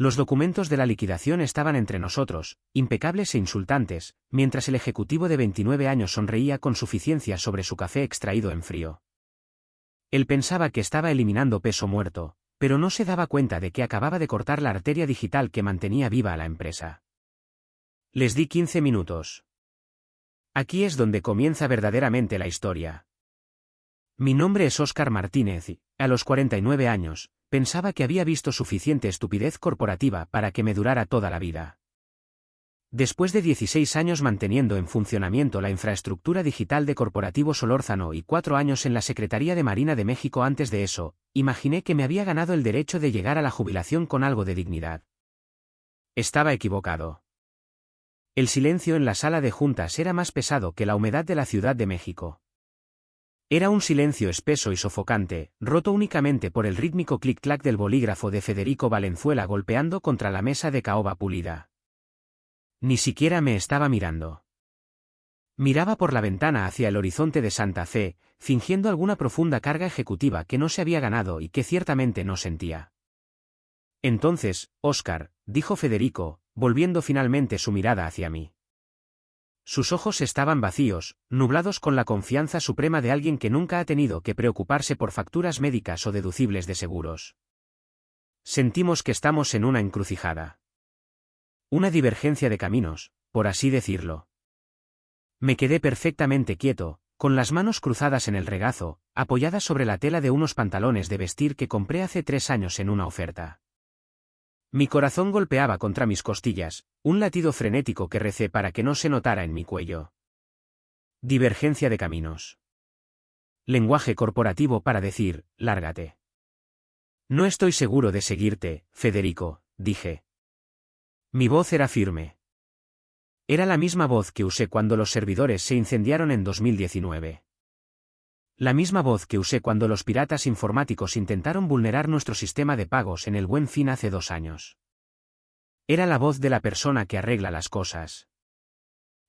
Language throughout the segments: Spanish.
Los documentos de la liquidación estaban entre nosotros, impecables e insultantes, mientras el ejecutivo de 29 años sonreía con suficiencia sobre su café extraído en frío. Él pensaba que estaba eliminando peso muerto, pero no se daba cuenta de que acababa de cortar la arteria digital que mantenía viva a la empresa. Les di 15 minutos. Aquí es donde comienza verdaderamente la historia. Mi nombre es Óscar Martínez y, a los 49 años, pensaba que había visto suficiente estupidez corporativa para que me durara toda la vida. Después de 16 años manteniendo en funcionamiento la infraestructura digital de Corporativo Solórzano y 4 años en la Secretaría de Marina de México antes de eso, imaginé que me había ganado el derecho de llegar a la jubilación con algo de dignidad. Estaba equivocado. El silencio en la sala de juntas era más pesado que la humedad de la Ciudad de México. Era un silencio espeso y sofocante, roto únicamente por el rítmico clic-clac del bolígrafo de Federico Valenzuela golpeando contra la mesa de caoba pulida. Ni siquiera me estaba mirando. Miraba por la ventana hacia el horizonte de Santa Fe, fingiendo alguna profunda carga ejecutiva que no se había ganado y que ciertamente no sentía. Entonces, Óscar, dijo Federico, volviendo finalmente su mirada hacia mí. Sus ojos estaban vacíos, nublados con la confianza suprema de alguien que nunca ha tenido que preocuparse por facturas médicas o deducibles de seguros. Sentimos que estamos en una encrucijada. Una divergencia de caminos, por así decirlo. Me quedé perfectamente quieto, con las manos cruzadas en el regazo, apoyadas sobre la tela de unos pantalones de vestir que compré hace 3 años en una oferta. Mi corazón golpeaba contra mis costillas, un latido frenético que recé para que no se notara en mi cuello. Divergencia de caminos. Lenguaje corporativo para decir, lárgate. No estoy seguro de seguirte, Federico, dije. Mi voz era firme. Era la misma voz que usé cuando los servidores se incendiaron en 2019. La misma voz que usé cuando los piratas informáticos intentaron vulnerar nuestro sistema de pagos en el Buen Fin hace 2 años. Era la voz de la persona que arregla las cosas.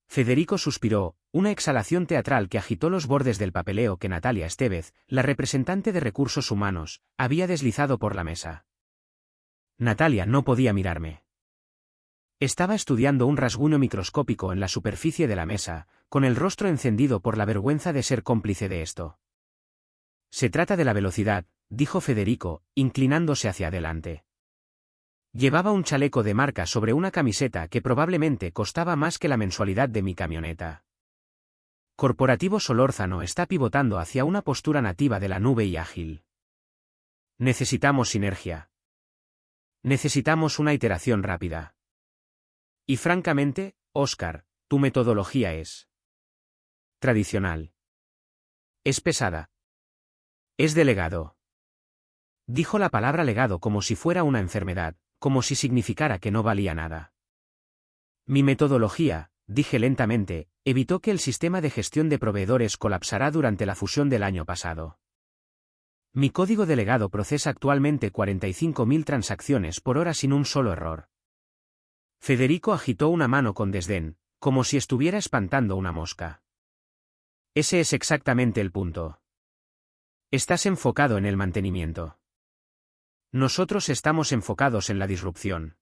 Federico suspiró, una exhalación teatral que agitó los bordes del papeleo que Natalia Estevez, la representante de Recursos Humanos, había deslizado por la mesa. Natalia no podía mirarme. Estaba estudiando un rasguño microscópico en la superficie de la mesa, con el rostro encendido por la vergüenza de ser cómplice de esto. Se trata de la velocidad, dijo Federico, inclinándose hacia adelante. Llevaba un chaleco de marca sobre una camiseta que probablemente costaba más que la mensualidad de mi camioneta. Corporativo Solórzano está pivotando hacia una postura nativa de la nube y ágil. Necesitamos sinergia. Necesitamos una iteración rápida. Y francamente, Óscar, tu metodología es tradicional. Es pesada. Es de legado. Dijo la palabra legado como si fuera una enfermedad, como si significara que no valía nada. Mi metodología, dije lentamente, evitó que el sistema de gestión de proveedores colapsara durante la fusión del año pasado. Mi código de legado procesa actualmente 45.000 transacciones por hora sin un solo error. Federico agitó una mano con desdén, como si estuviera espantando una mosca. Ese es exactamente el punto. Estás enfocado en el mantenimiento. Nosotros estamos enfocados en la disrupción.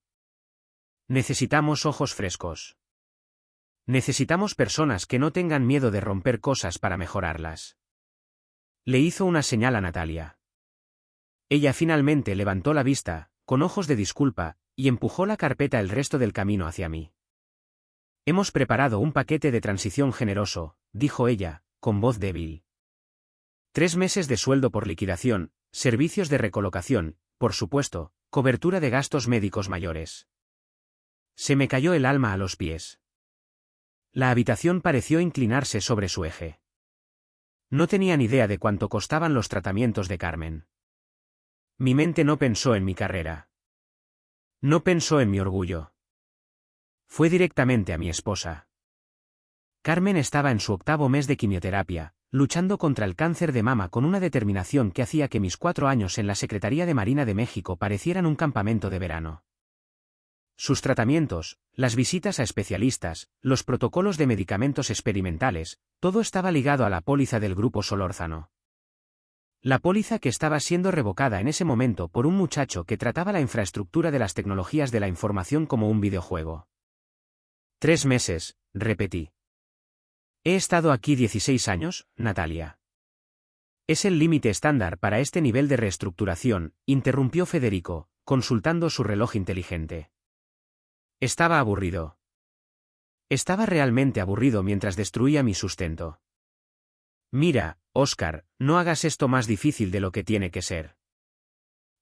Necesitamos ojos frescos. Necesitamos personas que no tengan miedo de romper cosas para mejorarlas. Le hizo una señal a Natalia. Ella finalmente levantó la vista, con ojos de disculpa, y empujó la carpeta el resto del camino hacia mí. Hemos preparado un paquete de transición generoso, dijo ella, con voz débil. 3 meses de sueldo por liquidación, servicios de recolocación, por supuesto, cobertura de gastos médicos mayores. Se me cayó el alma a los pies. La habitación pareció inclinarse sobre su eje. No tenía ni idea de cuánto costaban los tratamientos de Carmen. Mi mente no pensó en mi carrera. No pensó en mi orgullo. Fue directamente a mi esposa. Carmen estaba en su 8º mes de quimioterapia, luchando contra el cáncer de mama con una determinación que hacía que mis 4 años en la Secretaría de Marina de México parecieran un campamento de verano. Sus tratamientos, las visitas a especialistas, los protocolos de medicamentos experimentales, todo estaba ligado a la póliza del Grupo Solórzano. La póliza que estaba siendo revocada en ese momento por un muchacho que trataba la infraestructura de las tecnologías de la información como un videojuego. 3 meses, repetí. He estado aquí 16 años, Natalia. Es el límite estándar para este nivel de reestructuración, interrumpió Federico, consultando su reloj inteligente. Estaba aburrido. Estaba realmente aburrido mientras destruía mi sustento. Mira, Oscar, no hagas esto más difícil de lo que tiene que ser.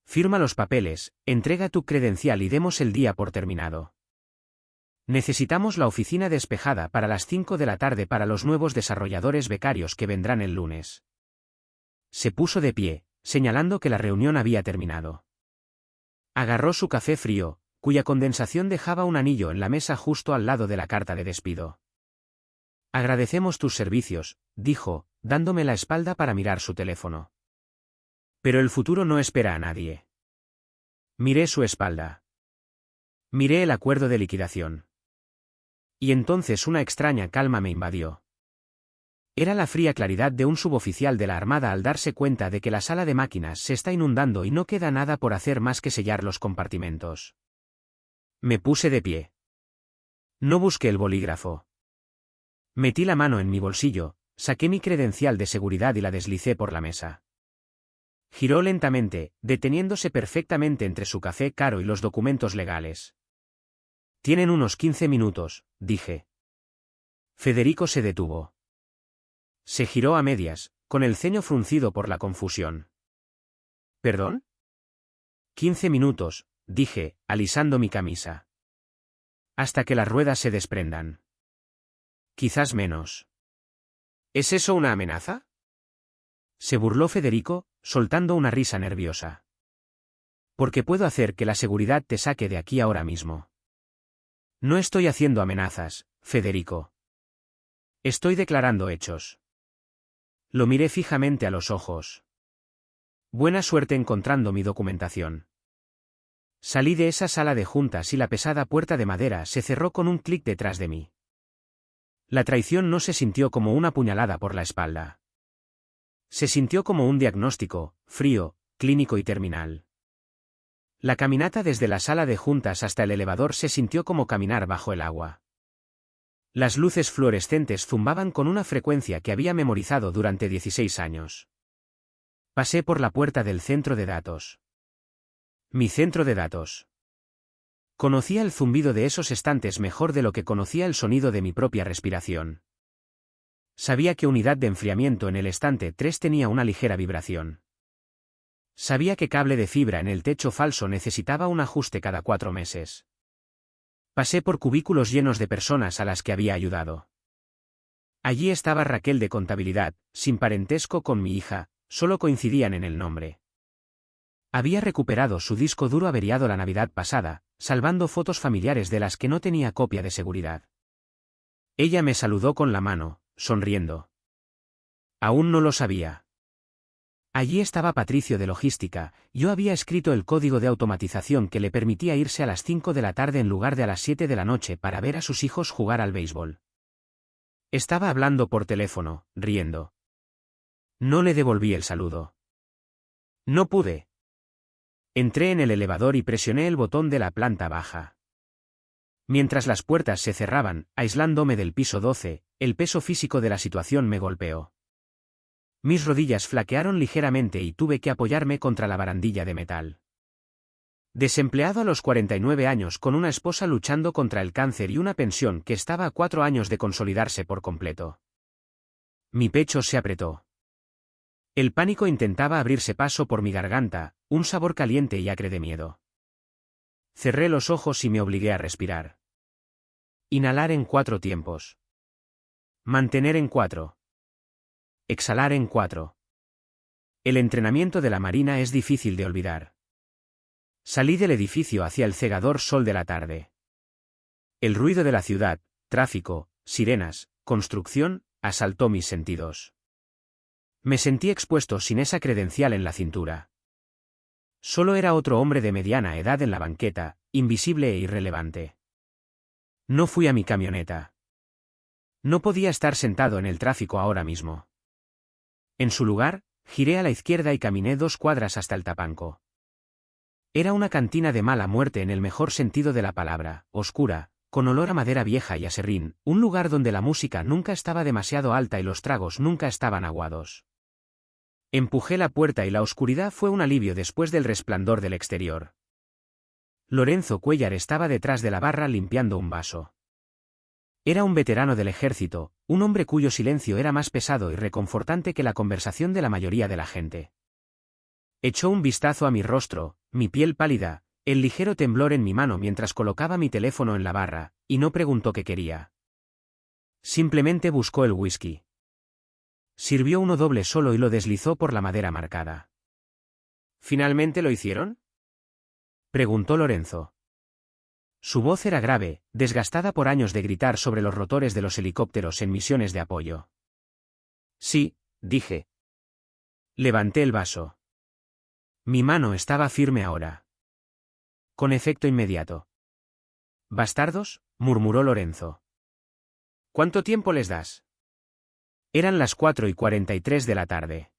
Firma los papeles, entrega tu credencial y demos el día por terminado. Necesitamos la oficina despejada para las 5 de la tarde para los nuevos desarrolladores becarios que vendrán el lunes. Se puso de pie, señalando que la reunión había terminado. Agarró su café frío, cuya condensación dejaba un anillo en la mesa justo al lado de la carta de despido. Agradecemos tus servicios, dijo, dándome la espalda para mirar su teléfono. Pero el futuro no espera a nadie. Miré su espalda. Miré el acuerdo de liquidación. Y entonces una extraña calma me invadió. Era la fría claridad de un suboficial de la Armada al darse cuenta de que la sala de máquinas se está inundando y no queda nada por hacer más que sellar los compartimentos. Me puse de pie. No busqué el bolígrafo. Metí la mano en mi bolsillo, saqué mi credencial de seguridad y la deslicé por la mesa. Giró lentamente, deteniéndose perfectamente entre su café caro y los documentos legales. Tienen unos 15 minutos, dije. Federico se detuvo. Se giró a medias, con el ceño fruncido por la confusión. ¿Perdón? 15 minutos, dije, alisando mi camisa. Hasta que las ruedas se desprendan. Quizás menos. ¿Es eso una amenaza? Se burló Federico, soltando una risa nerviosa. Porque puedo hacer que la seguridad te saque de aquí ahora mismo. No estoy haciendo amenazas, Federico. Estoy declarando hechos. Lo miré fijamente a los ojos. Buena suerte encontrando mi documentación. Salí de esa sala de juntas y la pesada puerta de madera se cerró con un clic detrás de mí. La traición no se sintió como una puñalada por la espalda. Se sintió como un diagnóstico, frío, clínico y terminal. La caminata desde la sala de juntas hasta el elevador se sintió como caminar bajo el agua. Las luces fluorescentes zumbaban con una frecuencia que había memorizado durante 16 años. Pasé por la puerta del centro de datos. Mi centro de datos. Conocía el zumbido de esos estantes mejor de lo que conocía el sonido de mi propia respiración. Sabía que unidad de enfriamiento en el estante 3 tenía una ligera vibración. Sabía que cable de fibra en el techo falso necesitaba un ajuste cada 4 meses. Pasé por cubículos llenos de personas a las que había ayudado. Allí estaba Raquel de contabilidad, sin parentesco con mi hija, solo coincidían en el nombre. Había recuperado su disco duro averiado la Navidad pasada, salvando fotos familiares de las que no tenía copia de seguridad. Ella me saludó con la mano, sonriendo. Aún no lo sabía. Allí estaba Patricio de logística, yo había escrito el código de automatización que le permitía irse a las 5 de la tarde en lugar de a las 7 de la noche para ver a sus hijos jugar al béisbol. Estaba hablando por teléfono, riendo. No le devolví el saludo. No pude. Entré en el elevador y presioné el botón de la planta baja. Mientras las puertas se cerraban, aislándome del piso 12, el peso físico de la situación me golpeó. Mis rodillas flaquearon ligeramente y tuve que apoyarme contra la barandilla de metal. Desempleado a los 49 años con una esposa luchando contra el cáncer y una pensión que estaba a 4 años de consolidarse por completo. Mi pecho se apretó. El pánico intentaba abrirse paso por mi garganta, un sabor caliente y acre de miedo. Cerré los ojos y me obligué a respirar. Inhalar en 4 tiempos. Mantener en 4. Exhalar en 4. El entrenamiento de la Marina es difícil de olvidar. Salí del edificio hacia el cegador sol de la tarde. El ruido de la ciudad, tráfico, sirenas, construcción, asaltó mis sentidos. Me sentí expuesto sin esa credencial en la cintura. Solo era otro hombre de mediana edad en la banqueta, invisible e irrelevante. No fui a mi camioneta. No podía estar sentado en el tráfico ahora mismo. En su lugar, Giré a la izquierda y caminé 2 cuadras hasta el Tapanco. Era una cantina de mala muerte en el mejor sentido de la palabra, oscura, con olor a madera vieja y a serrín, un lugar donde la música nunca estaba demasiado alta y los tragos nunca estaban aguados. Empujé la puerta y la oscuridad fue un alivio después del resplandor del exterior. Lorenzo Cuéllar estaba detrás de la barra limpiando un vaso. Era un veterano del ejército, un hombre cuyo silencio era más pesado y reconfortante que la conversación de la mayoría de la gente. Echó un vistazo a mi rostro, mi piel pálida, el ligero temblor en mi mano mientras colocaba mi teléfono en la barra, y no preguntó qué quería. Simplemente buscó el whisky. Sirvió uno doble solo y lo deslizó por la madera marcada. ¿Finalmente lo hicieron?, preguntó Lorenzo. Su voz era grave, desgastada por años de gritar sobre los rotores de los helicópteros en misiones de apoyo. Sí, dije. Levanté el vaso. Mi mano estaba firme ahora. Con efecto inmediato. «¿Bastardos?», murmuró Lorenzo. «¿Cuánto tiempo les das?». Eran las 4:43 de la tarde.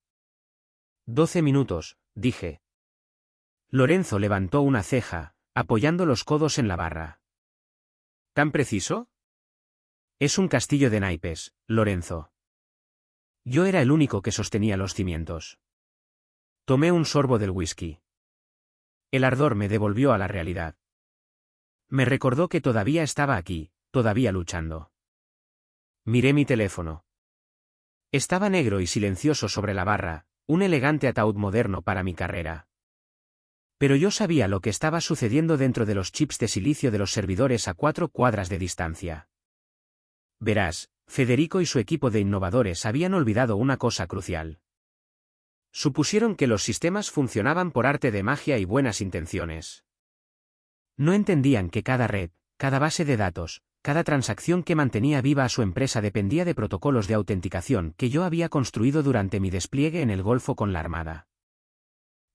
12 minutos, dije. Lorenzo levantó una ceja, apoyando los codos en la barra. ¿Tan preciso? Es un castillo de naipes, Lorenzo. Yo era el único que sostenía los cimientos. Tomé un sorbo del whisky. El ardor me devolvió a la realidad. Me recordó que todavía estaba aquí, todavía luchando. Miré mi teléfono. Estaba negro y silencioso sobre la barra, un elegante ataúd moderno para mi carrera. Pero yo sabía lo que estaba sucediendo dentro de los chips de silicio de los servidores a 4 cuadras de distancia. Verás, Federico y su equipo de innovadores habían olvidado una cosa crucial. Supusieron que los sistemas funcionaban por arte de magia y buenas intenciones. No entendían que cada red, cada base de datos, cada transacción que mantenía viva a su empresa dependía de protocolos de autenticación que yo había construido durante mi despliegue en el Golfo con la Armada.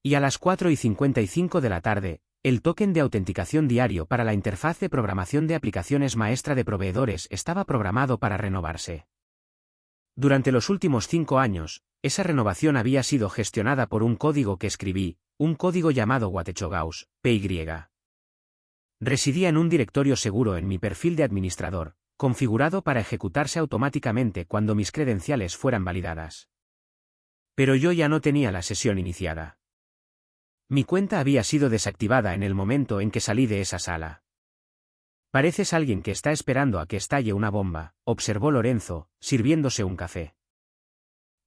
Y a las 4:55 de la tarde, el token de autenticación diario para la interfaz de programación de aplicaciones maestra de proveedores estaba programado para renovarse. Durante los últimos 5 años, esa renovación había sido gestionada por un código que escribí, un código llamado Watechogaus, PY. Residía en un directorio seguro en mi perfil de administrador, configurado para ejecutarse automáticamente cuando mis credenciales fueran validadas. Pero yo ya no tenía la sesión iniciada. Mi cuenta había sido desactivada en el momento en que salí de esa sala. «Pareces alguien que está esperando a que estalle una bomba», observó Lorenzo, sirviéndose un café.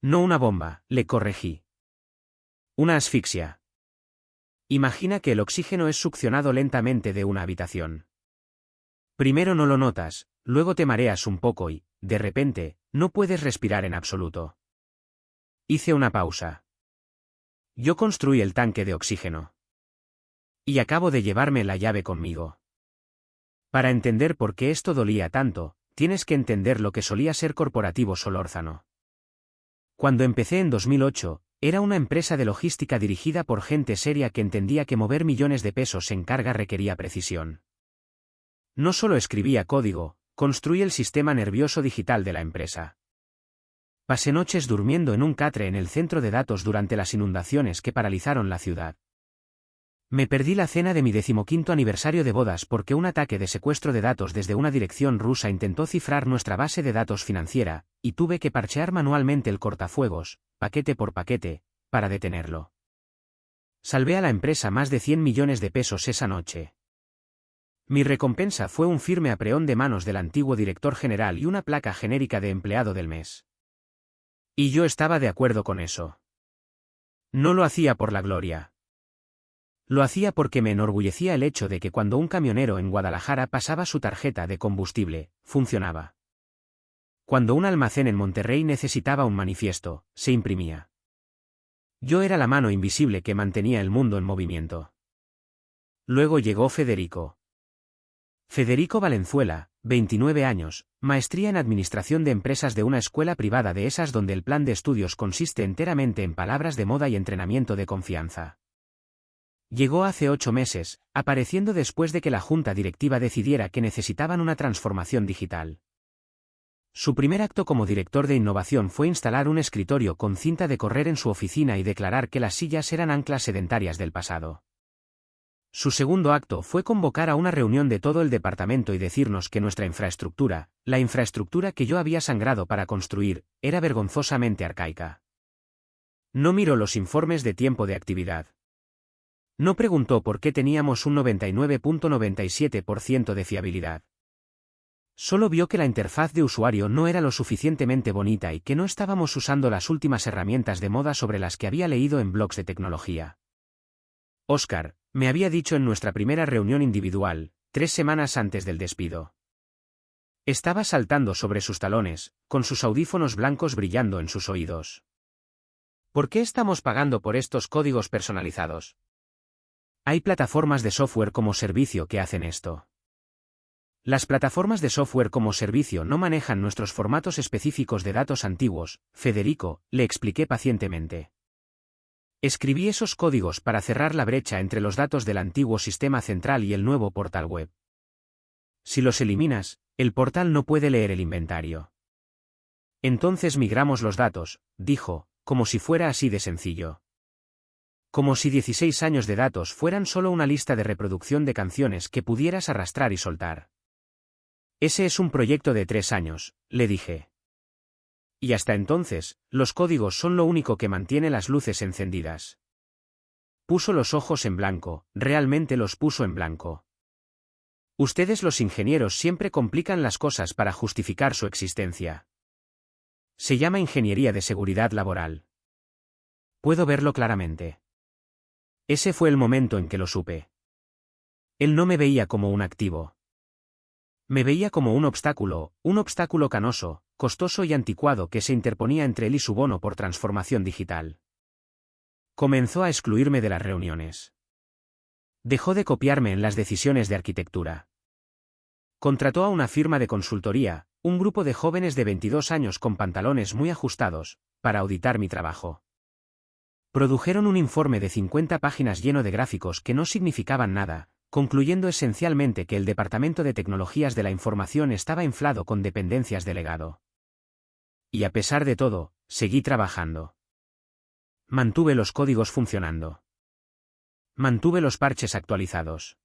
«No una bomba», le corregí. «Una asfixia. Imagina que el oxígeno es succionado lentamente de una habitación. Primero no lo notas, luego te mareas un poco y, de repente, no puedes respirar en absoluto». Hice una pausa. Yo construí el tanque de oxígeno. Y acabo de llevarme la llave conmigo. Para entender por qué esto dolía tanto, tienes que entender lo que solía ser Corporativo Solórzano. Cuando empecé en 2008, era una empresa de logística dirigida por gente seria que entendía que mover millones de pesos en carga requería precisión. No solo escribía código, construí el sistema nervioso digital de la empresa. Pasé noches durmiendo en un catre en el centro de datos durante las inundaciones que paralizaron la ciudad. Me perdí la cena de mi 15º aniversario de bodas porque un ataque de secuestro de datos desde una dirección rusa intentó cifrar nuestra base de datos financiera, y tuve que parchear manualmente el cortafuegos, paquete por paquete, para detenerlo. Salvé a la empresa más de 100 millones de pesos esa noche. Mi recompensa fue un firme apreón de manos del antiguo director general y una placa genérica de empleado del mes. Y yo estaba de acuerdo con eso. No lo hacía por la gloria. Lo hacía porque me enorgullecía el hecho de que cuando un camionero en Guadalajara pasaba su tarjeta de combustible, funcionaba. Cuando un almacén en Monterrey necesitaba un manifiesto, se imprimía. Yo era la mano invisible que mantenía el mundo en movimiento. Luego llegó Federico. Federico Valenzuela, 29 años, maestría en Administración de Empresas de una escuela privada de esas donde el plan de estudios consiste enteramente en palabras de moda y entrenamiento de confianza. Llegó hace 8 meses, apareciendo después de que la junta directiva decidiera que necesitaban una transformación digital. Su primer acto como director de innovación fue instalar un escritorio con cinta de correr en su oficina y declarar que las sillas eran anclas sedentarias del pasado. Su segundo acto fue convocar a una reunión de todo el departamento y decirnos que nuestra infraestructura, la infraestructura que yo había sangrado para construir, era vergonzosamente arcaica. No miró los informes de tiempo de actividad. No preguntó por qué teníamos un 99.97% de fiabilidad. Solo vio que la interfaz de usuario no era lo suficientemente bonita y que no estábamos usando las últimas herramientas de moda sobre las que había leído en blogs de tecnología. Oscar, me había dicho en nuestra primera reunión individual, 3 semanas antes del despido. Estaba saltando sobre sus talones, con sus audífonos blancos brillando en sus oídos. ¿Por qué estamos pagando por estos códigos personalizados? Hay plataformas de software como servicio que hacen esto. Las plataformas de software como servicio no manejan nuestros formatos específicos de datos antiguos, Federico, le expliqué pacientemente. Escribí esos códigos para cerrar la brecha entre los datos del antiguo sistema central y el nuevo portal web. Si los eliminas, el portal no puede leer el inventario. Entonces migramos los datos, dijo, como si fuera así de sencillo. Como si 16 años de datos fueran solo una lista de reproducción de canciones que pudieras arrastrar y soltar. Ese es un proyecto de 3 años, le dije. Y hasta entonces, los códigos son lo único que mantiene las luces encendidas. Puso los ojos en blanco, realmente los puso en blanco. Ustedes los ingenieros siempre complican las cosas para justificar su existencia. Se llama ingeniería de seguridad laboral. Puedo verlo claramente. Ese fue el momento en que lo supe. Él no me veía como un activo. Me veía como un obstáculo canoso, costoso y anticuado que se interponía entre él y su bono por transformación digital. Comenzó a excluirme de las reuniones. Dejó de copiarme en las decisiones de arquitectura. Contrató a una firma de consultoría, un grupo de jóvenes de 22 años con pantalones muy ajustados, para auditar mi trabajo. Produjeron un informe de 50 páginas lleno de gráficos que no significaban nada, concluyendo esencialmente que el Departamento de Tecnologías de la Información estaba inflado con dependencias de legado. Y a pesar de todo, seguí trabajando. Mantuve los códigos funcionando. Mantuve los parches actualizados.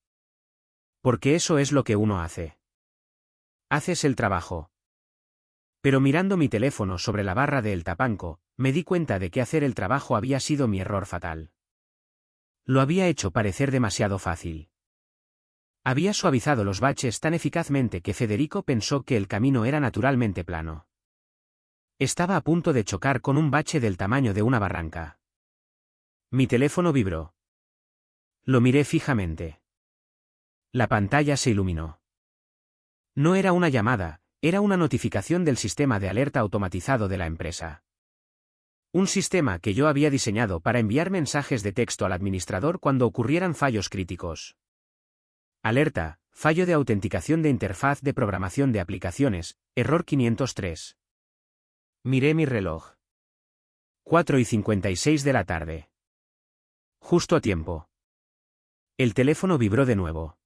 Porque eso es lo que uno hace. Haces el trabajo. Pero mirando mi teléfono sobre la barra del tapanco, me di cuenta de que hacer el trabajo había sido mi error fatal. Lo había hecho parecer demasiado fácil. Había suavizado los baches tan eficazmente que Federico pensó que el camino era naturalmente plano. Estaba a punto de chocar con un bache del tamaño de una barranca. Mi teléfono vibró. Lo miré fijamente. La pantalla se iluminó. No era una llamada, era una notificación del sistema de alerta automatizado de la empresa. Un sistema que yo había diseñado para enviar mensajes de texto al administrador cuando ocurrieran fallos críticos. Alerta, fallo de autenticación de interfaz de programación de aplicaciones, error 503. Miré mi reloj. 4:56 de la tarde. Justo a tiempo. El teléfono vibró de nuevo.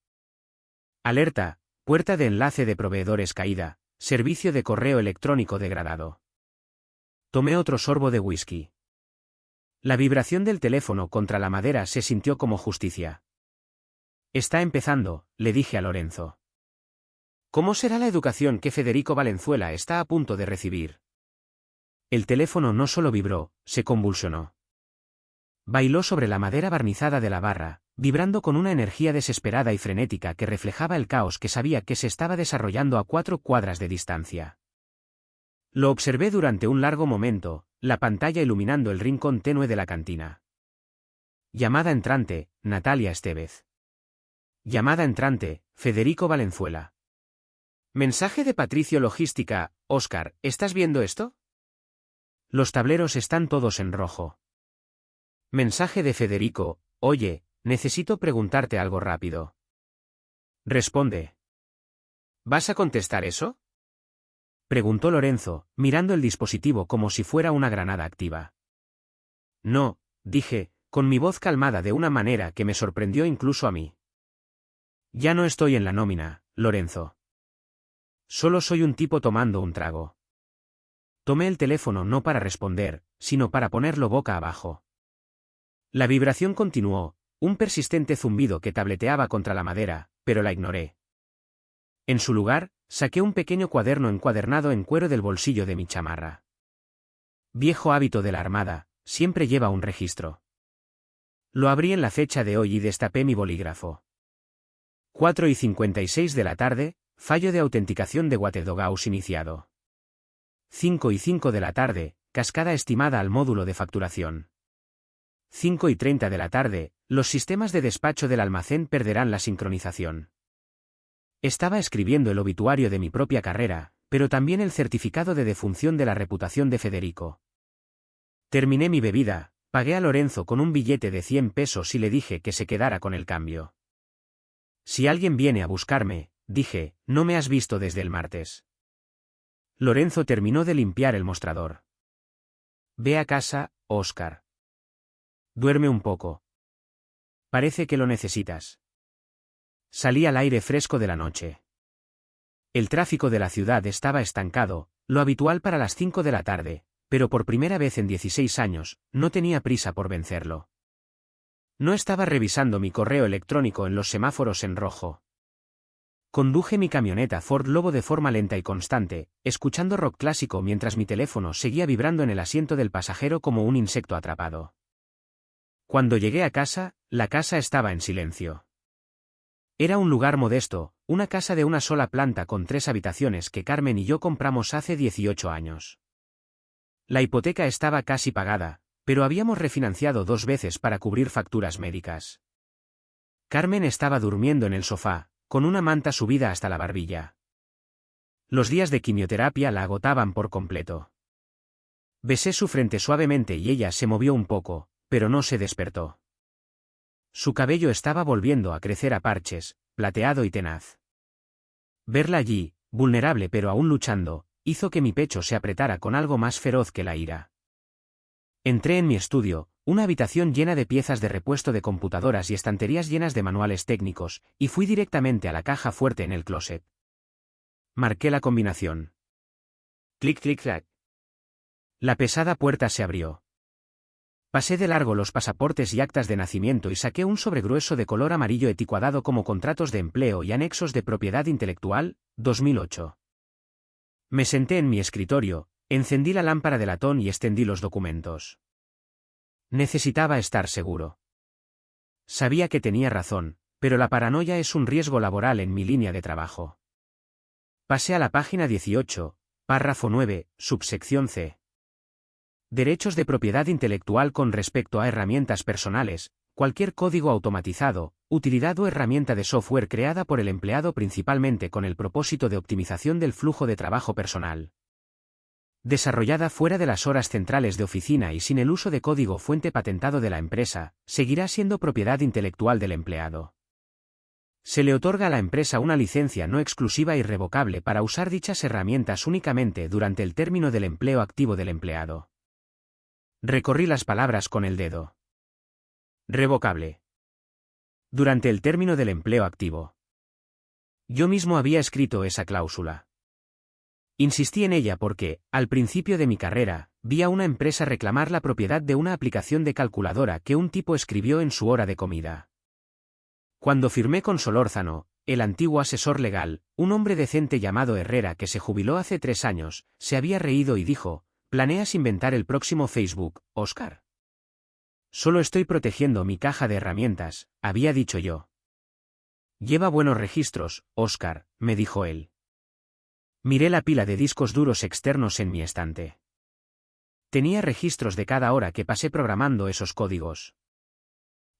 Alerta, puerta de enlace de proveedores caída, servicio de correo electrónico degradado. Tomé otro sorbo de whisky. La vibración del teléfono contra la madera se sintió como justicia. Está empezando, le dije a Lorenzo. ¿Cómo será la educación que Federico Valenzuela está a punto de recibir? El teléfono no solo vibró, se convulsionó. Bailó sobre la madera barnizada de la barra, vibrando con una energía desesperada y frenética que reflejaba el caos que sabía que se estaba desarrollando a 4 cuadras de distancia. Lo observé durante un largo momento, la pantalla iluminando el rincón tenue de la cantina. Llamada entrante, Natalia Estevez. Llamada entrante, Federico Valenzuela. Mensaje de Patricio Logística, Oscar, ¿estás viendo esto? Los tableros están todos en rojo. Mensaje de Federico, oye, necesito preguntarte algo rápido. Responde. ¿Vas a contestar eso? Preguntó Lorenzo, mirando el dispositivo como si fuera una granada activa. No, dije, con mi voz calmada de una manera que me sorprendió incluso a mí. Ya no estoy en la nómina, Lorenzo. Solo soy un tipo tomando un trago. Tomé el teléfono no para responder, sino para ponerlo boca abajo. La vibración continuó, un persistente zumbido que tableteaba contra la madera, pero la ignoré. En su lugar, saqué un pequeño cuaderno encuadernado en cuero del bolsillo de mi chamarra. Viejo hábito de la Armada, siempre lleva un registro. Lo abrí en la fecha de hoy y destapé mi bolígrafo. 4:56 de la tarde, fallo de autenticación de Waterdogaus iniciado. 5:05 de la tarde, cascada estimada al módulo de facturación. 5:30 de la tarde, los sistemas de despacho del almacén perderán la sincronización. Estaba escribiendo el obituario de mi propia carrera, pero también el certificado de defunción de la reputación de Federico. Terminé mi bebida, pagué a Lorenzo con un billete de 100 pesos y le dije que se quedara con el cambio. Si alguien viene a buscarme, dije, no me has visto desde el martes. Lorenzo terminó de limpiar el mostrador. Ve a casa, Óscar. Duerme un poco. Parece que lo necesitas. Salí al aire fresco de la noche. El tráfico de la ciudad estaba estancado, lo habitual para las 5 de la tarde, pero por primera vez en 16 años, no tenía prisa por vencerlo. No estaba revisando mi correo electrónico en los semáforos en rojo. Conduje mi camioneta Ford Lobo de forma lenta y constante, escuchando rock clásico mientras mi teléfono seguía vibrando en el asiento del pasajero como un insecto atrapado. Cuando llegué a casa, la casa estaba en silencio. Era un lugar modesto, una casa de una sola planta con 3 habitaciones que Carmen y yo compramos hace 18 años. La hipoteca estaba casi pagada, pero habíamos refinanciado 2 veces para cubrir facturas médicas. Carmen estaba durmiendo en el sofá, con una manta subida hasta la barbilla. Los días de quimioterapia la agotaban por completo. Besé su frente suavemente y ella se movió un poco, pero no se despertó. Su cabello estaba volviendo a crecer a parches, plateado y tenaz. Verla allí, vulnerable pero aún luchando, hizo que mi pecho se apretara con algo más feroz que la ira. Entré en mi estudio, una habitación llena de piezas de repuesto de computadoras y estanterías llenas de manuales técnicos, y fui directamente a la caja fuerte en el closet. Marqué la combinación. Clic, clic, clac. La pesada puerta se abrió. Pasé de largo los pasaportes y actas de nacimiento y saqué un sobregrueso de color amarillo etiquetado como contratos de empleo y anexos de propiedad intelectual, 2008. Me senté en mi escritorio, encendí la lámpara de latón y extendí los documentos. Necesitaba estar seguro. Sabía que tenía razón, pero la paranoia es un riesgo laboral en mi línea de trabajo. Pasé a la página 18, párrafo 9, subsección C. Derechos de propiedad intelectual con respecto a herramientas personales, cualquier código automatizado, utilidad o herramienta de software creada por el empleado principalmente con el propósito de optimización del flujo de trabajo personal. Desarrollada fuera de las horas centrales de oficina y sin el uso de código fuente patentado de la empresa, seguirá siendo propiedad intelectual del empleado. Se le otorga a la empresa una licencia no exclusiva e irrevocable para usar dichas herramientas únicamente durante el término del empleo activo del empleado. Recorrí las palabras con el dedo. Revocable. Durante el término del empleo activo. Yo mismo había escrito esa cláusula. Insistí en ella porque, al principio de mi carrera, vi a una empresa reclamar la propiedad de una aplicación de calculadora que un tipo escribió en su hora de comida. Cuando firmé con Solórzano, el antiguo asesor legal, un hombre decente llamado Herrera que se jubiló hace 3 años, se había reído y dijo: ¿planeas inventar el próximo Facebook, Óscar? Solo estoy protegiendo mi caja de herramientas, había dicho yo. Lleva buenos registros, Óscar, me dijo él. Miré la pila de discos duros externos en mi estante. Tenía registros de cada hora que pasé programando esos códigos.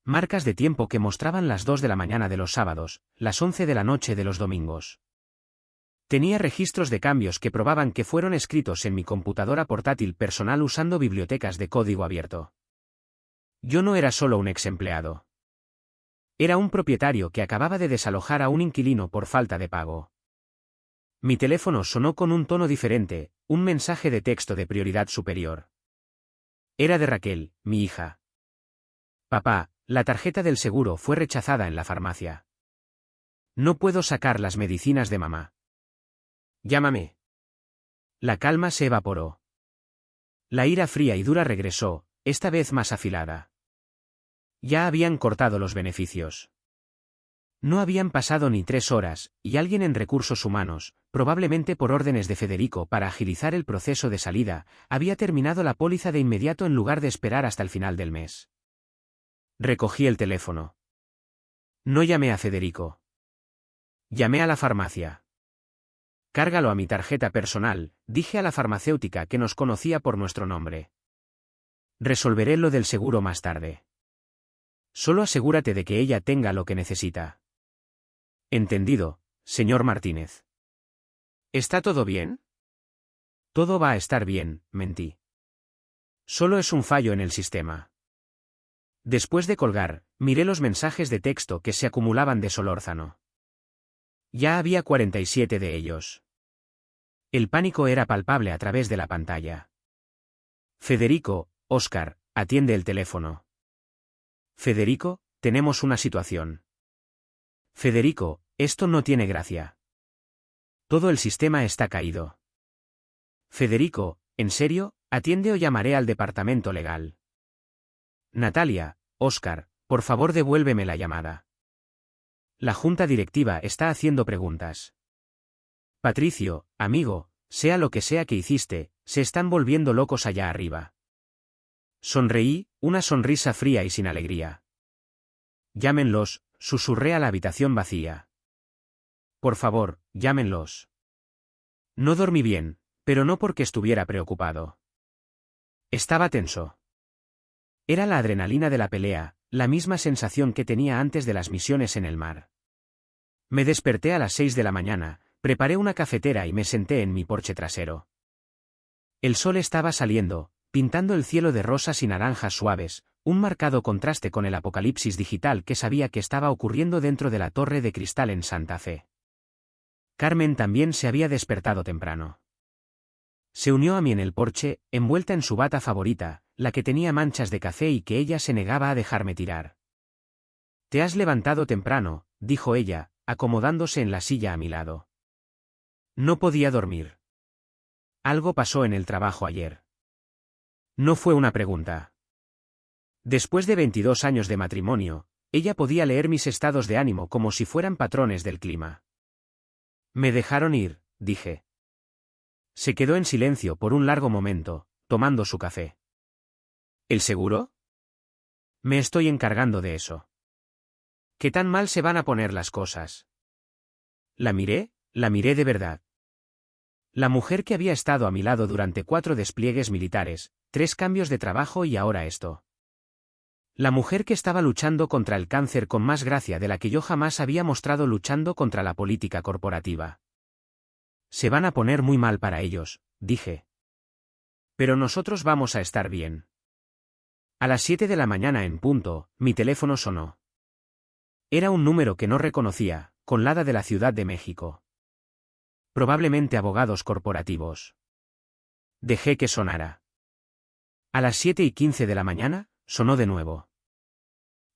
Marcas de tiempo que mostraban las 2 de la mañana de los sábados, las 11 de la noche de los domingos. Tenía registros de cambios que probaban que fueron escritos en mi computadora portátil personal usando bibliotecas de código abierto. Yo no era solo un ex empleado. Era un propietario que acababa de desalojar a un inquilino por falta de pago. Mi teléfono sonó con un tono diferente, un mensaje de texto de prioridad superior. Era de Raquel, mi hija. Papá, la tarjeta del seguro fue rechazada en la farmacia. No puedo sacar las medicinas de mamá. Llámame. La calma se evaporó. La ira fría y dura regresó, esta vez más afilada. Ya habían cortado los beneficios. No habían pasado ni 3 horas, y alguien en recursos humanos, probablemente por órdenes de Federico para agilizar el proceso de salida, había terminado la póliza de inmediato en lugar de esperar hasta el final del mes. Recogí el teléfono. No llamé a Federico. Llamé a la farmacia. Cárgalo a mi tarjeta personal, dije a la farmacéutica que nos conocía por nuestro nombre. Resolveré lo del seguro más tarde. Solo asegúrate de que ella tenga lo que necesita. Entendido, señor Martínez. ¿Está todo bien? Todo va a estar bien, mentí. Solo es un fallo en el sistema. Después de colgar, miré los mensajes de texto que se acumulaban de Solórzano. Ya había 47 de ellos. El pánico era palpable a través de la pantalla. Federico, Óscar, atiende el teléfono. Federico, tenemos una situación. Federico, esto no tiene gracia. Todo el sistema está caído. Federico, ¿en serio? Atiende o llamaré al departamento legal. Natalia, Óscar, por favor devuélveme la llamada. La junta directiva está haciendo preguntas. Patricio, amigo, sea lo que sea que hiciste, se están volviendo locos allá arriba. Sonreí, una sonrisa fría y sin alegría. Llámenlos, susurré a la habitación vacía. Por favor, llámenlos. No dormí bien, pero no porque estuviera preocupado. Estaba tenso. Era la adrenalina de la pelea, la misma sensación que tenía antes de las misiones en el mar. Me desperté a las 6 de la mañana, preparé una cafetera y me senté en mi porche trasero. El sol estaba saliendo, pintando el cielo de rosas y naranjas suaves, un marcado contraste con el apocalipsis digital que sabía que estaba ocurriendo dentro de la torre de cristal en Santa Fe. Carmen también se había despertado temprano. Se unió a mí en el porche, envuelta en su bata favorita, la que tenía manchas de café y que ella se negaba a dejarme tirar. «Te has levantado temprano», dijo ella, acomodándose en la silla a mi lado. No podía dormir. Algo pasó en el trabajo ayer. No fue una pregunta. Después de 22 años de matrimonio, ella podía leer mis estados de ánimo como si fueran patrones del clima. Me dejaron ir, dije. Se quedó en silencio por un largo momento, tomando su café. ¿El seguro? Me estoy encargando de eso. ¿Qué tan mal se van a poner las cosas? La miré de verdad. La mujer que había estado a mi lado durante 4 despliegues militares, 3 cambios de trabajo y ahora esto. La mujer que estaba luchando contra el cáncer con más gracia de la que yo jamás había mostrado luchando contra la política corporativa. Se van a poner muy mal para ellos, dije. Pero nosotros vamos a estar bien. A las 7 de la mañana en punto, mi teléfono sonó. Era un número que no reconocía, con la de la Ciudad de México. Probablemente abogados corporativos. Dejé que sonara. A las 7:15 de la mañana, sonó de nuevo.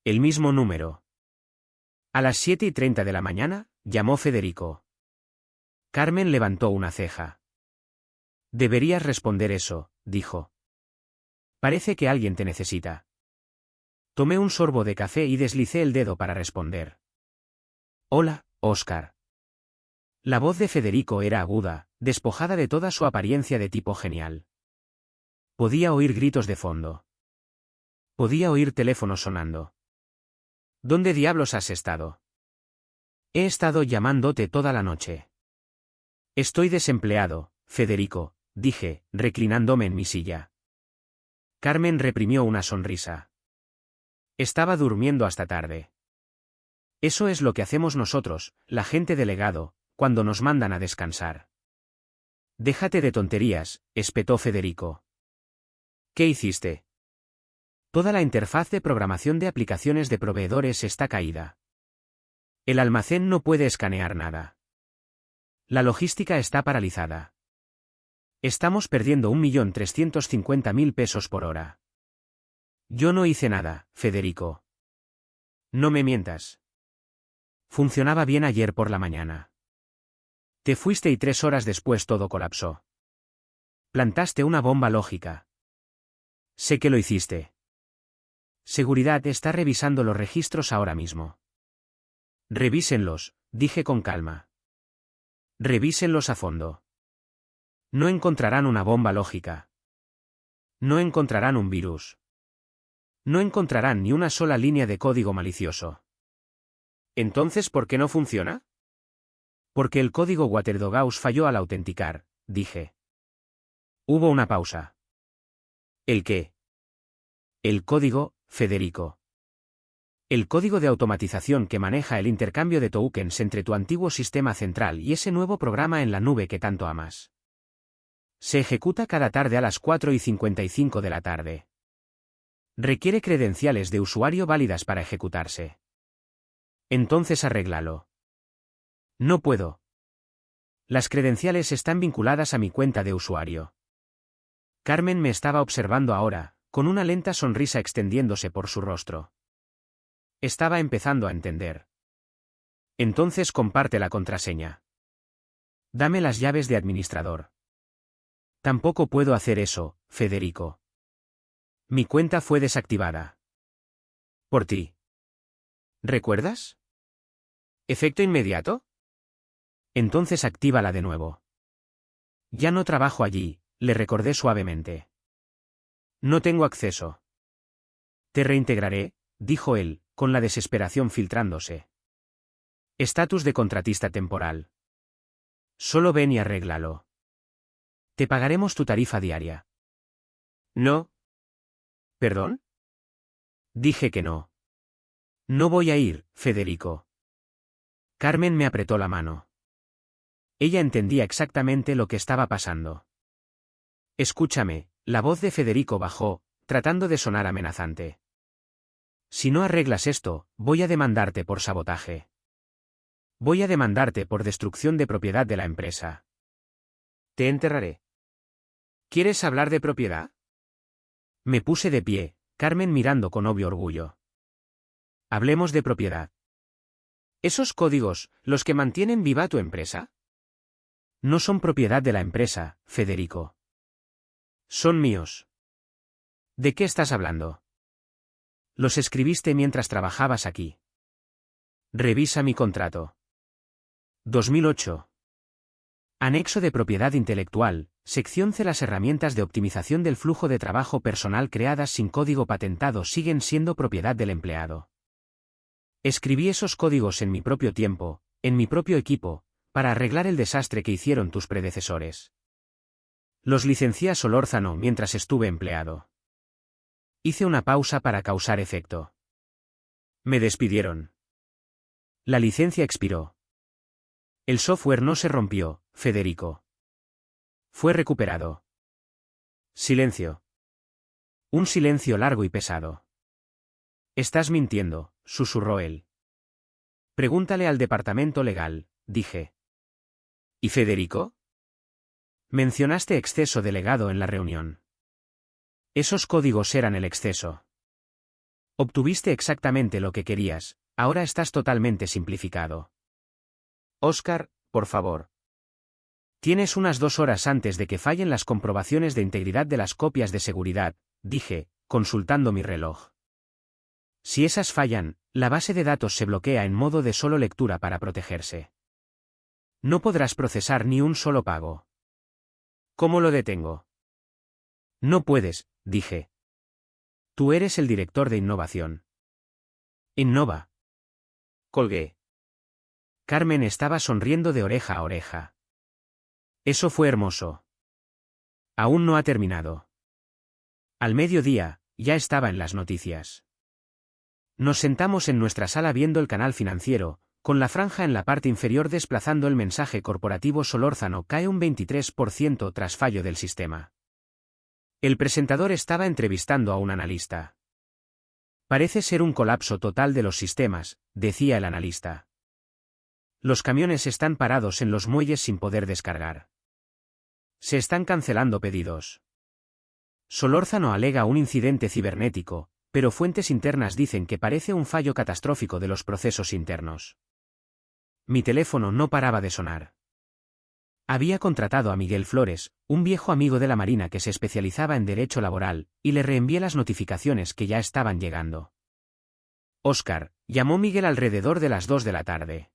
El mismo número. A las 7:30 de la mañana, llamó Federico. Carmen levantó una ceja. Deberías responder eso, dijo. Parece que alguien te necesita. Tomé un sorbo de café y deslicé el dedo para responder. Hola, Óscar. La voz de Federico era aguda, despojada de toda su apariencia de tipo genial. Podía oír gritos de fondo. Podía oír teléfonos sonando. ¿Dónde diablos has estado? He estado llamándote toda la noche. Estoy desempleado, Federico, dije, reclinándome en mi silla. Carmen reprimió una sonrisa. Estaba durmiendo hasta tarde. Eso es lo que hacemos nosotros, la gente de legado, cuando nos mandan a descansar. Déjate de tonterías, espetó Federico. ¿Qué hiciste? Toda la interfaz de programación de aplicaciones de proveedores está caída. El almacén no puede escanear nada. La logística está paralizada. Estamos perdiendo 1.350.000 pesos por hora. Yo no hice nada, Federico. No me mientas. Funcionaba bien ayer por la mañana. Te fuiste y 3 horas después todo colapsó. Plantaste una bomba lógica. Sé que lo hiciste. Seguridad está revisando los registros ahora mismo. Revísenlos, dije con calma. Revísenlos a fondo. No encontrarán una bomba lógica. No encontrarán un virus. No encontrarán ni una sola línea de código malicioso. ¿Entonces por qué no funciona? Porque el código Waterdogaus falló al autenticar, dije. Hubo una pausa. ¿El qué? El código, Federico. El código de automatización que maneja el intercambio de tokens entre tu antiguo sistema central y ese nuevo programa en la nube que tanto amas. Se ejecuta cada tarde a las 4:55 de la tarde. Requiere credenciales de usuario válidas para ejecutarse. Entonces arréglalo. No puedo. Las credenciales están vinculadas a mi cuenta de usuario. Carmen me estaba observando ahora, con una lenta sonrisa extendiéndose por su rostro. Estaba empezando a entender. Entonces comparte la contraseña. Dame las llaves de administrador. Tampoco puedo hacer eso, Federico. Mi cuenta fue desactivada. Por ti. ¿Recuerdas? ¿Efecto inmediato? Entonces actívala de nuevo. Ya no trabajo allí, le recordé suavemente. No tengo acceso. Te reintegraré, dijo él, con la desesperación filtrándose. Estatus de contratista temporal. Solo ven y arréglalo. Te pagaremos tu tarifa diaria. No. ¿Perdón? Dije que no. No voy a ir, Federico. Carmen me apretó la mano. Ella entendía exactamente lo que estaba pasando. Escúchame, la voz de Federico bajó, tratando de sonar amenazante. Si no arreglas esto, voy a demandarte por sabotaje. Voy a demandarte por destrucción de propiedad de la empresa. Te enterraré. ¿Quieres hablar de propiedad? Me puse de pie, Carmen mirando con obvio orgullo. Hablemos de propiedad. ¿Esos códigos, los que mantienen viva tu empresa? No son propiedad de la empresa, Federico. Son míos. ¿De qué estás hablando? Los escribiste mientras trabajabas aquí. Revisa mi contrato. 2008. Anexo de propiedad intelectual, sección C. Las herramientas de optimización del flujo de trabajo personal creadas sin código patentado siguen siendo propiedad del empleado. Escribí esos códigos en mi propio tiempo, en mi propio equipo, para arreglar el desastre que hicieron tus predecesores. Los licencié a Solórzano mientras estuve empleado. Hice una pausa para causar efecto. Me despidieron. La licencia expiró. El software no se rompió, Federico. Fue recuperado. Silencio. Un silencio largo y pesado. Estás mintiendo, susurró él. Pregúntale al departamento legal, dije. ¿Y Federico? Mencionaste exceso de legado en la reunión. Esos códigos eran el exceso. Obtuviste exactamente lo que querías, ahora estás totalmente simplificado. Oscar, por favor. Tienes unas 2 horas antes de que fallen las comprobaciones de integridad de las copias de seguridad, dije, consultando mi reloj. Si esas fallan, la base de datos se bloquea en modo de solo lectura para protegerse. No podrás procesar ni un solo pago. ¿Cómo lo detengo? No puedes, dije. Tú eres el director de innovación. Innova. Colgué. Carmen estaba sonriendo de oreja a oreja. Eso fue hermoso. Aún no ha terminado. Al mediodía, ya estaba en las noticias. Nos sentamos en nuestra sala viendo el canal financiero, con la franja en la parte inferior desplazando el mensaje corporativo Solórzano cae un 23% tras fallo del sistema. El presentador estaba entrevistando a un analista. Parece ser un colapso total de los sistemas, decía el analista. Los camiones están parados en los muelles sin poder descargar. Se están cancelando pedidos. Solórzano alega un incidente cibernético, pero fuentes internas dicen que parece un fallo catastrófico de los procesos internos. Mi teléfono no paraba de sonar. Había contratado a Miguel Flores, un viejo amigo de la Marina que se especializaba en derecho laboral, y le reenvié las notificaciones que ya estaban llegando. Óscar, llamó Miguel alrededor de las 2 de la tarde.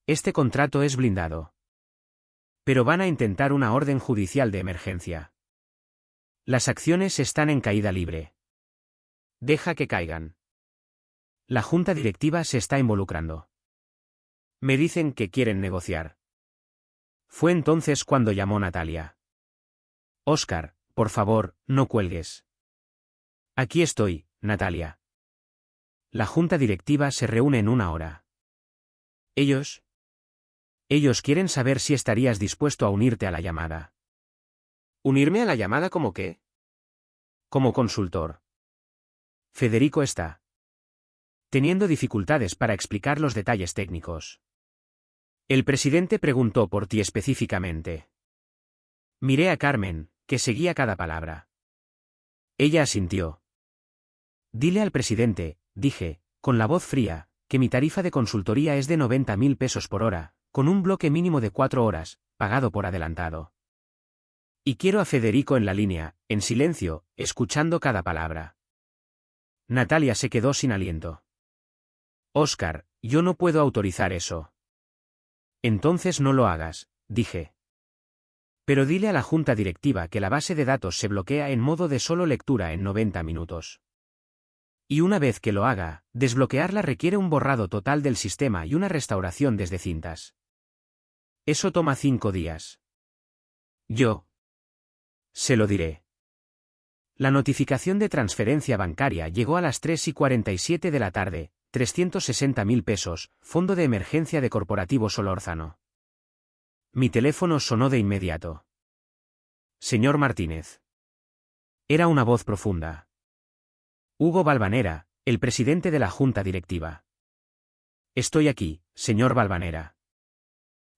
Este contrato es blindado. Pero van a intentar una orden judicial de emergencia. Las acciones están en caída libre. Deja que caigan. La junta directiva se está involucrando. Me dicen que quieren negociar. Fue entonces cuando llamó Natalia. Óscar, por favor, no cuelgues. Aquí estoy, Natalia. La junta directiva se reúne en 1 hora. Ellos quieren saber si estarías dispuesto a unirte a la llamada. ¿Unirme a la llamada como qué? Como consultor. Federico está teniendo dificultades para explicar los detalles técnicos. El presidente preguntó por ti específicamente. Miré a Carmen, que seguía cada palabra. Ella asintió. Dile al presidente, dije, con la voz fría, que mi tarifa de consultoría es de 90.000 pesos por hora, con un bloque mínimo de 4 horas, pagado por adelantado. Y quiero a Federico en la línea, en silencio, escuchando cada palabra. Natalia se quedó sin aliento. Óscar, yo no puedo autorizar eso. Entonces no lo hagas, dije. Pero dile a la junta directiva que la base de datos se bloquea en modo de solo lectura en 90 minutos. Y una vez que lo haga, desbloquearla requiere un borrado total del sistema y una restauración desde cintas. Eso toma 5 días. Yo se lo diré. La notificación de transferencia bancaria llegó a las 3:47 de la tarde, 360.000 pesos, Fondo de Emergencia de Corporativo Solórzano. Mi teléfono sonó de inmediato. Señor Martínez. Era una voz profunda. Hugo Valvanera, el presidente de la junta directiva. Estoy aquí, señor Valvanera.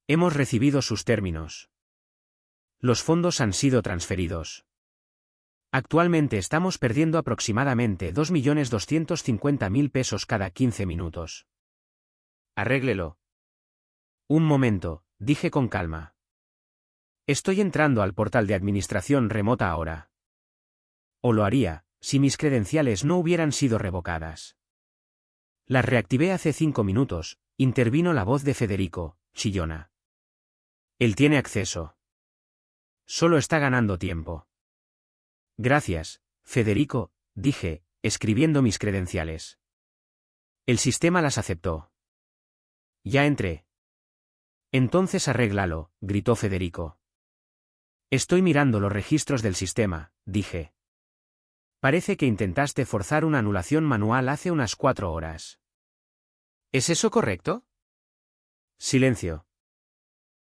Hemos recibido sus términos. Los fondos han sido transferidos. Actualmente estamos perdiendo aproximadamente 2.250.000 pesos cada 15 minutos. Arréglelo. Un momento, dije con calma. Estoy entrando al portal de administración remota ahora. O lo haría, si mis credenciales no hubieran sido revocadas. Las reactivé hace 5 minutos, intervino la voz de Federico, chillona. Él tiene acceso. Solo está ganando tiempo. Gracias, Federico, dije, escribiendo mis credenciales. El sistema las aceptó. Ya entré. Entonces arréglalo, gritó Federico. Estoy mirando los registros del sistema, dije. Parece que intentaste forzar una anulación manual hace unas 4 horas. ¿Es eso correcto? Silencio.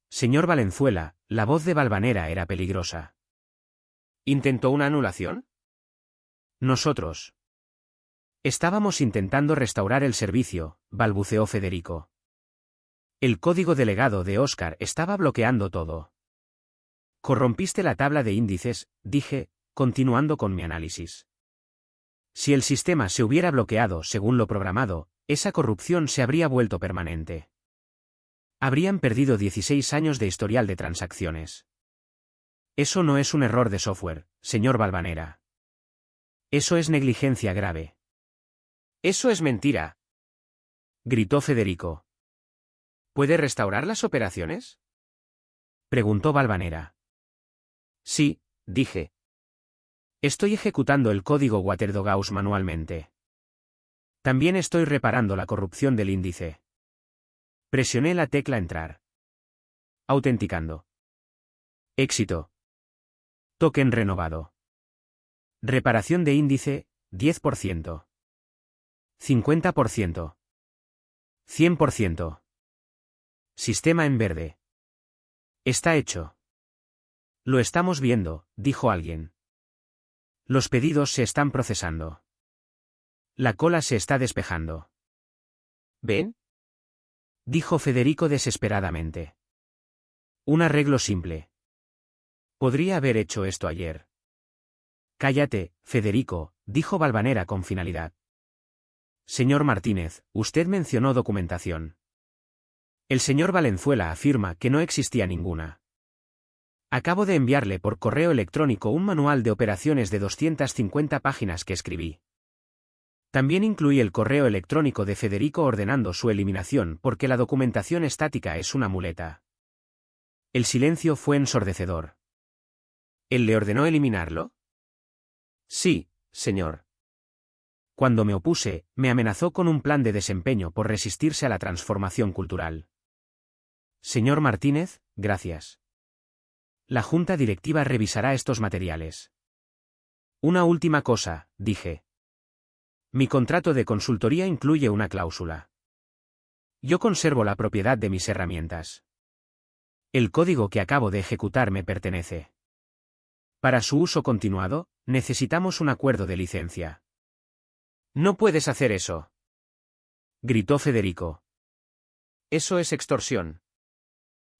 Señor Valenzuela, la voz de Valvanera era peligrosa. ¿Intentó una anulación? Nosotros estábamos intentando restaurar el servicio, balbuceó Federico. El código delegado de Óscar estaba bloqueando todo. Corrompiste la tabla de índices, dije, continuando con mi análisis. Si el sistema se hubiera bloqueado según lo programado, esa corrupción se habría vuelto permanente. Habrían perdido 16 años de historial de transacciones. Eso no es un error de software, señor Valvanera. Eso es negligencia grave. Eso es mentira, gritó Federico. ¿Puede restaurar las operaciones? Preguntó Valvanera. Sí, dije. Estoy ejecutando el código Waterdo-Gauss manualmente. También estoy reparando la corrupción del índice. Presioné la tecla Entrar. Autenticando. Éxito. Token renovado. Reparación de índice, 10%. 50%. 100%. Sistema en verde. Está hecho. Lo estamos viendo, dijo alguien. Los pedidos se están procesando. La cola se está despejando. ¿Ven? Dijo Federico desesperadamente. Un arreglo simple. Podría haber hecho esto ayer. Cállate, Federico, dijo Valvanera con finalidad. Señor Martínez, usted mencionó documentación. El señor Valenzuela afirma que no existía ninguna. Acabo de enviarle por correo electrónico un manual de operaciones de 250 páginas que escribí. También incluí el correo electrónico de Federico ordenando su eliminación porque la documentación estática es una muleta. El silencio fue ensordecedor. ¿Él le ordenó eliminarlo? Sí, señor. Cuando me opuse, me amenazó con un plan de desempeño por resistirse a la transformación cultural. Señor Martínez, gracias. La junta directiva revisará estos materiales. Una última cosa, dije. Mi contrato de consultoría incluye una cláusula. Yo conservo la propiedad de mis herramientas. El código que acabo de ejecutar me pertenece. Para su uso continuado, necesitamos un acuerdo de licencia. No puedes hacer eso, gritó Federico. Eso es extorsión.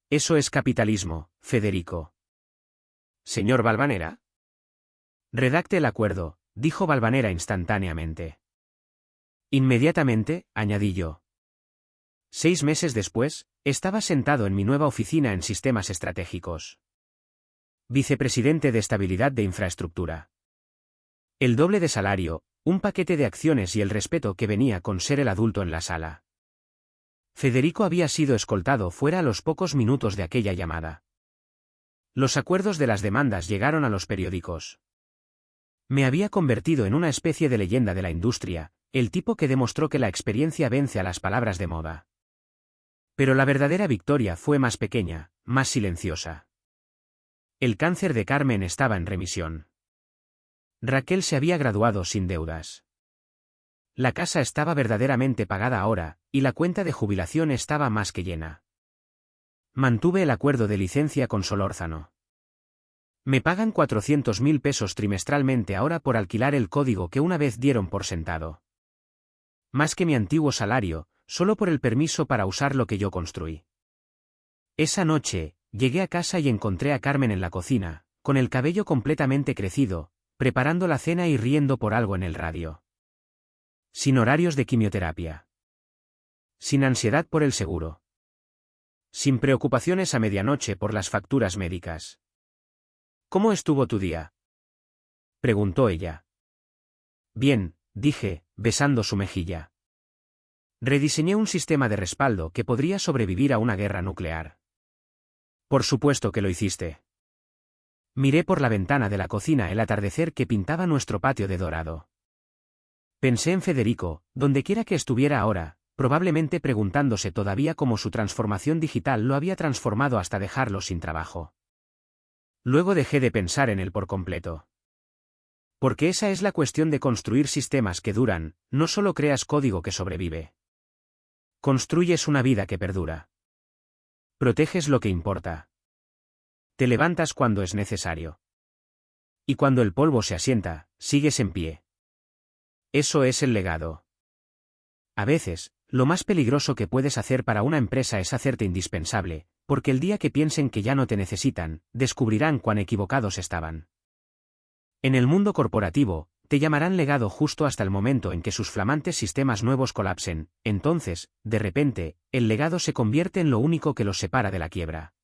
Eso es capitalismo, Federico. Señor Valvanera. Redacte el acuerdo, dijo Valvanera instantáneamente. Inmediatamente, añadí yo. 6 meses después, estaba sentado en mi nueva oficina en sistemas estratégicos. Vicepresidente de Estabilidad de Infraestructura. El doble de salario, un paquete de acciones y el respeto que venía con ser el adulto en la sala. Federico había sido escoltado fuera a los pocos minutos de aquella llamada. Los acuerdos de las demandas llegaron a los periódicos. Me había convertido en una especie de leyenda de la industria, el tipo que demostró que la experiencia vence a las palabras de moda. Pero la verdadera victoria fue más pequeña, más silenciosa. El cáncer de Carmen estaba en remisión. Raquel se había graduado sin deudas. La casa estaba verdaderamente pagada ahora, y la cuenta de jubilación estaba más que llena. Mantuve el acuerdo de licencia con Solórzano. Me pagan 400.000 pesos trimestralmente ahora por alquilar el código que una vez dieron por sentado. Más que mi antiguo salario, solo por el permiso para usar lo que yo construí. Esa noche, llegué a casa y encontré a Carmen en la cocina, con el cabello completamente crecido, preparando la cena y riendo por algo en el radio. Sin horarios de quimioterapia. Sin ansiedad por el seguro. Sin preocupaciones a medianoche por las facturas médicas. ¿Cómo estuvo tu día?, preguntó ella. Bien, dije, besando su mejilla. Rediseñé un sistema de respaldo que podría sobrevivir a una guerra nuclear. Por supuesto que lo hiciste. Miré por la ventana de la cocina el atardecer que pintaba nuestro patio de dorado. Pensé en Federico, dondequiera que estuviera ahora, probablemente preguntándose todavía cómo su transformación digital lo había transformado hasta dejarlo sin trabajo. Luego dejé de pensar en él por completo. Porque esa es la cuestión de construir sistemas que duran, no solo creas código que sobrevive. Construyes una vida que perdura. Proteges lo que importa. Te levantas cuando es necesario. Y cuando el polvo se asienta, sigues en pie. Eso es el legado. A veces, lo más peligroso que puedes hacer para una empresa es hacerte indispensable, porque el día que piensen que ya no te necesitan, descubrirán cuán equivocados estaban. En el mundo corporativo, te llamarán legado justo hasta el momento en que sus flamantes sistemas nuevos colapsen, entonces, de repente, el legado se convierte en lo único que los separa de la quiebra.